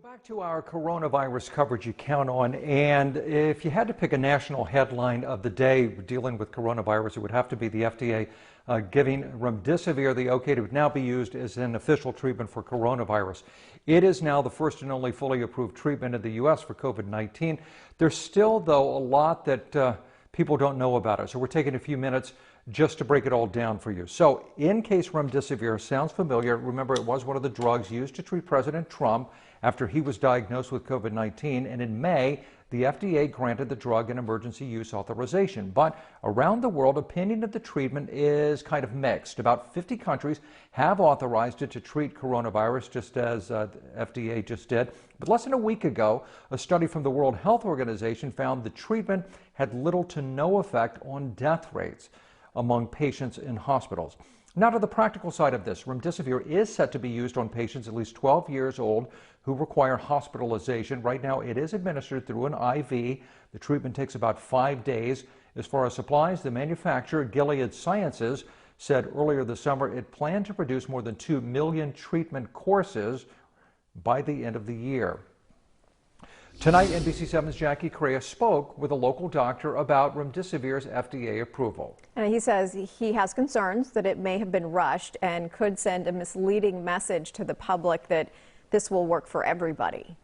Back to our coronavirus coverage you count on, and if you had to pick a national headline of the day dealing with coronavirus, it would have to be the FDA giving Remdesivir the okay to now be used as an official treatment for coronavirus. It is now the first and only fully approved treatment in the U.S. for COVID-19. There's still, though, a lot that people don't know about it, so we're taking a few minutes just to break it all down for you. So in case Remdesivir sounds familiar, remember it was one of the drugs used to treat President Trump after he was diagnosed with COVID-19, and in May, the FDA granted the drug an emergency use authorization. But around the world, opinion of the treatment is kind of mixed. About 50 countries have authorized it to treat coronavirus, just as the FDA just did. But less than a week ago, a study from the World Health Organization found the treatment had little to no effect on death rates among patients in hospitals. Now to the practical side of this, Remdesivir is set to be used on patients at least 12 years old who require hospitalization. Right now it is administered through an IV. The treatment takes about 5 days. As far as supplies, the manufacturer, Gilead Sciences, said earlier this summer it planned to produce more than 2 million treatment courses by the end of the year. Tonight, NBC7's Jackie Correa spoke with a local doctor about Remdesivir's FDA approval. And he says he has concerns that it may have been rushed and could send a misleading message to the public that this will work for everybody.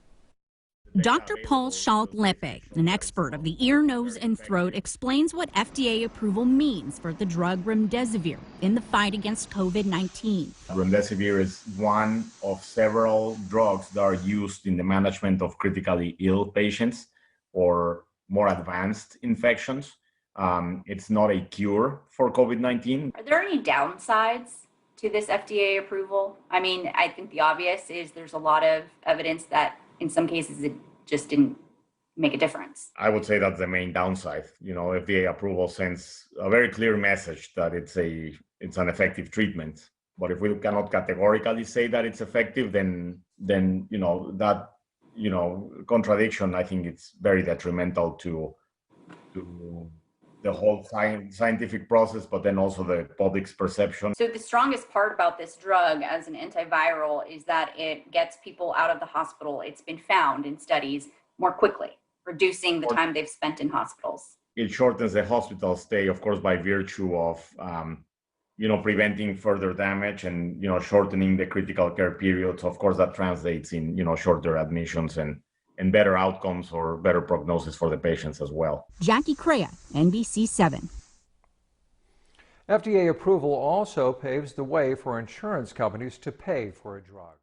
Dr. Paul Schalch Lepe, an expert of the ear, nose, and throat, explains what FDA approval means for the drug Remdesivir in the fight against COVID-19. Remdesivir is one of several drugs that are used in the management of critically ill patients or more advanced infections. It's not a cure for COVID-19. Are there any downsides to this FDA approval? I mean, I think the obvious is there's a lot of evidence that in some cases it just didn't make a difference. I would say that's the main downside. FDA approval sends a very clear message that it's an effective treatment. But if we cannot categorically say that it's effective, then that contradiction, I think it's very detrimental to the whole scientific process, but then also the public's perception. So the strongest part about this drug as an antiviral is that it gets people out of the hospital. It's been found in studies more quickly, reducing the time they've spent in hospitals. It shortens the hospital stay, of course, by virtue of preventing further damage and shortening the critical care periods. Of course, that translates in shorter admissions and better outcomes or better prognosis for the patients as well. Jackie Correa, NBC7. FDA approval also paves the way for insurance companies to pay for a drug.